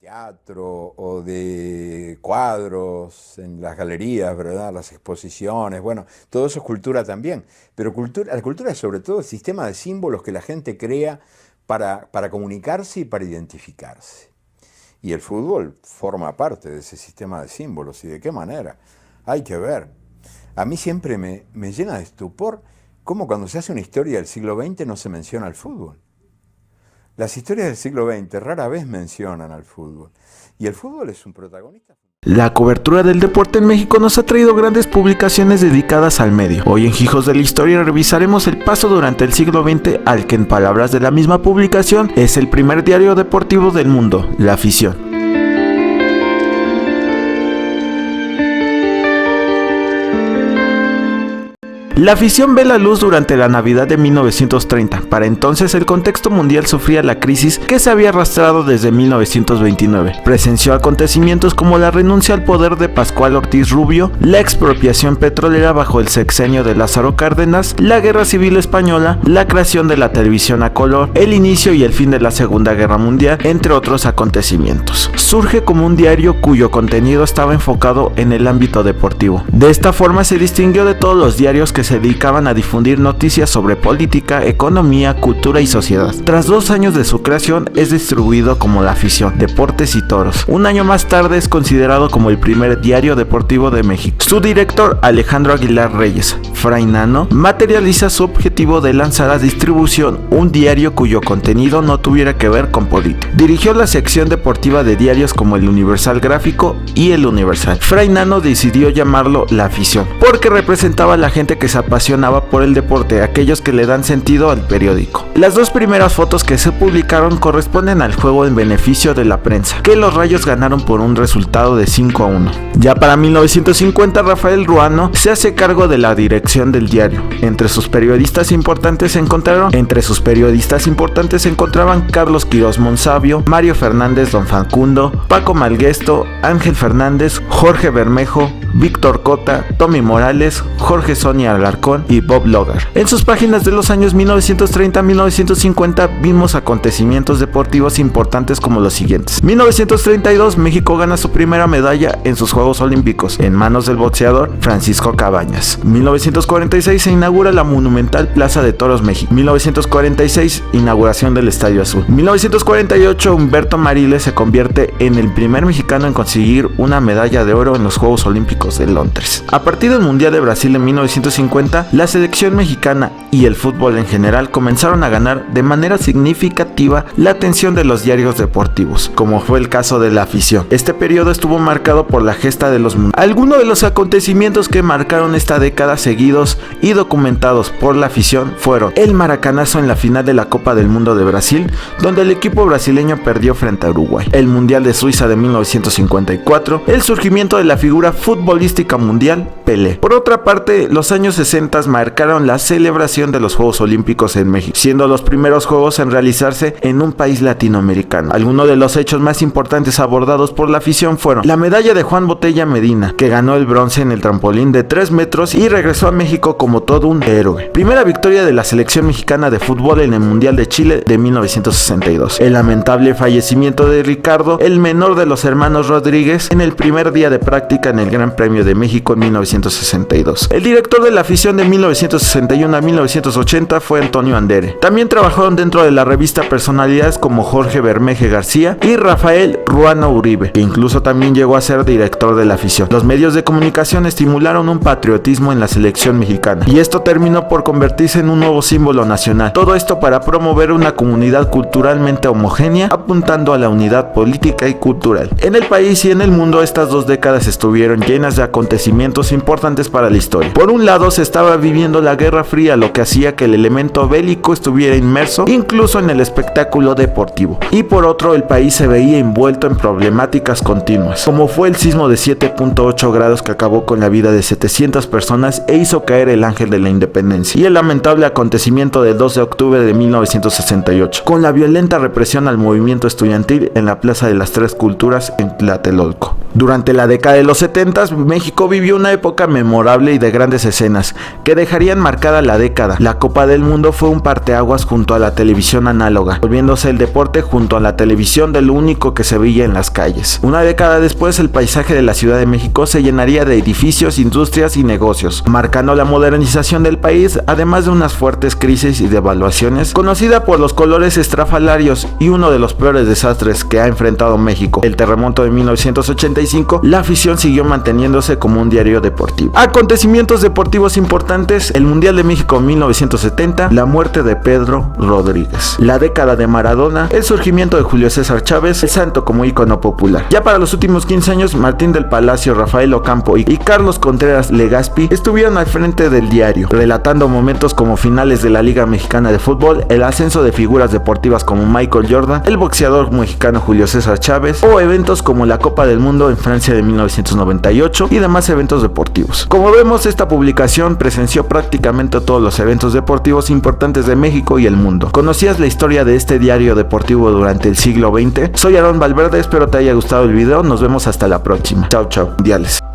teatro o de cuadros en las galerías, ¿verdad? Las exposiciones, bueno, todo eso es cultura también. Pero la cultura es sobre todo el sistema de símbolos que la gente crea para comunicarse y para identificarse. Y el fútbol forma parte de ese sistema de símbolos. ¿Y de qué manera? Hay que ver. A mí siempre me llena de estupor cómo cuando se hace una historia del siglo XX no se menciona el fútbol. Las historias del siglo XX rara vez mencionan al fútbol. Y el fútbol es un protagonista. La cobertura del deporte en México nos ha traído grandes publicaciones dedicadas al medio. Hoy en Hijos de la Historia revisaremos el paso durante el siglo XX al que, en palabras de la misma publicación, es el primer diario deportivo del mundo, La Afición. La Afición ve la luz durante la Navidad de 1930. Para entonces el contexto mundial sufría la crisis que se había arrastrado desde 1929. Presenció acontecimientos como la renuncia al poder de Pascual Ortiz Rubio, la expropiación petrolera bajo el sexenio de Lázaro Cárdenas, la Guerra Civil Española, la creación de la televisión a color, el inicio y el fin de la Segunda Guerra Mundial, entre otros acontecimientos. Surge como un diario cuyo contenido estaba enfocado en el ámbito deportivo. De esta forma se distinguió de todos los diarios que se dedicaban a difundir noticias sobre política, economía, cultura y sociedad. Tras 2 años de su creación es distribuido como La Afición, Deportes y Toros. Un año más tarde es considerado como el primer diario deportivo de México. Su director, Alejandro Aguilar Reyes, Fray Nano, materializa su objetivo de lanzar a distribución un diario cuyo contenido no tuviera que ver con política. Dirigió la sección deportiva de diarios como El Universal Gráfico y El Universal. Fray Nano decidió llamarlo La Afición porque representaba a la gente que se apasionaba por el deporte, aquellos que le dan sentido al periódico. Las 2 primeras fotos que se publicaron corresponden al juego en beneficio de la prensa, que los Rayos ganaron por un resultado de 5-1. Ya para 1950, Rafael Ruano se hace cargo de la dirección del diario. Entre sus periodistas importantes se encontraban Carlos Quirós Monsabio, Mario Fernández Don Facundo, Paco Malguesto, Ángel Fernández, Jorge Bermejo, Víctor Cota, Tommy Morales, Jorge Sonia Alarcón y Bob Logar. En sus páginas de los años 1930 a 1950 vimos acontecimientos deportivos importantes como los siguientes. 1932, México gana su primera medalla en sus Juegos Olímpicos en manos del boxeador Francisco Cabañas. 1946 se inaugura la monumental Plaza de Toros México. 1946, inauguración del Estadio Azul. 1948, Humberto Mariles se convierte en el primer mexicano en conseguir una medalla de oro en los Juegos Olímpicos de Londres. A partir del Mundial de Brasil en 1950, la selección mexicana y el fútbol en general comenzaron a ganar de manera significativa la atención de los diarios deportivos, como fue el caso de La Afición. Este periodo estuvo marcado por la gesta de los mundiales. Algunos de los acontecimientos que marcaron esta década seguidos y documentados por La Afición fueron el maracanazo en la final de la Copa del Mundo de Brasil, donde el equipo brasileño perdió frente a Uruguay, el Mundial de Suiza de 1954, el surgimiento de la figura futbolística mundial Pelé. Por otra parte, los años 60 marcaron la celebración de los Juegos Olímpicos en México, siendo los primeros juegos en realizarse en un país latinoamericano. Algunos de los hechos más importantes abordados por La Afición fueron la medalla de Juan Botella Medina, que ganó el bronce en el trampolín de 3 metros y regresó a México como todo un héroe. Primera victoria de la selección mexicana de fútbol en el Mundial de Chile de 1962. El lamentable fallecimiento de Ricardo, el menor de los hermanos Rodríguez, en el primer día de práctica en el Gran Premio de México en 1962. El director de La Afición de 1961 a 1980 fue Antonio Andere. También trabajaron dentro de la revista personalidades como Jorge Bermeje García y Rafael Ruano Uribe, que incluso también llegó a ser director de La Afición. Los medios de comunicación estimularon un patriotismo en la selección mexicana, y esto terminó por convertirse en un nuevo símbolo nacional. Todo esto para promover una comunidad culturalmente homogénea, apuntando a la unidad política y cultural. En el país y en el mundo, estas 2 décadas estuvieron llenas de acontecimientos importantes para la historia. Por un lado, se estaba viviendo la Guerra Fría, lo que hacía que el elemento bélico estuviera inmerso incluso en el espectáculo deportivo. Y por otro, el país se veía envuelto en problemáticas continuas, como fue el sismo de 7.8 grados que acabó con la vida de 700 personas e hizo caer el ángel de la independencia, y el lamentable acontecimiento del 2 de octubre de 1968, con la violenta represión al movimiento estudiantil en la Plaza de las Tres Culturas en Tlatelolco. Durante la década de los 70, México vivió una época memorable y de grandes escenas, que dejarían marcada la década. La Copa del Mundo fue un parteaguas junto a la televisión análoga, volviéndose el deporte junto a la televisión de lo único que se veía en las calles. Una década después, el paisaje de la Ciudad de México se llenaría de edificios, industrias y negocios, marcando la modernización del país, además de unas fuertes crisis y devaluaciones, conocida por los colores estrafalarios y uno de los peores desastres que ha enfrentado México, el terremoto de 1985. La afición siguió manteniéndose como un diario deportivo. Acontecimientos deportivos importantes: el Mundial de México 1970, la muerte de Pedro Rodríguez, la década de Maradona, el surgimiento de Julio César Chávez, el santo como ícono popular. Ya para los últimos 15 años, Martín del Palacio, Rafael Ocampo y Carlos Contreras Legaspi estuvieron al frente del diario, relatando momentos como finales de la Liga Mexicana de Fútbol, el ascenso de figuras deportivas como Michael Jordan, el boxeador mexicano Julio César Chávez, o eventos como la Copa del Mundo en Francia de 1998 y demás eventos deportivos. Como vemos, esta publicación presenció prácticamente todos los eventos deportivos importantes de México y el mundo. ¿Conocías la historia de este diario deportivo durante el siglo XX? Soy Aarón Valverde, espero te haya gustado el video, nos vemos hasta la próxima. Chao, chao, mundiales.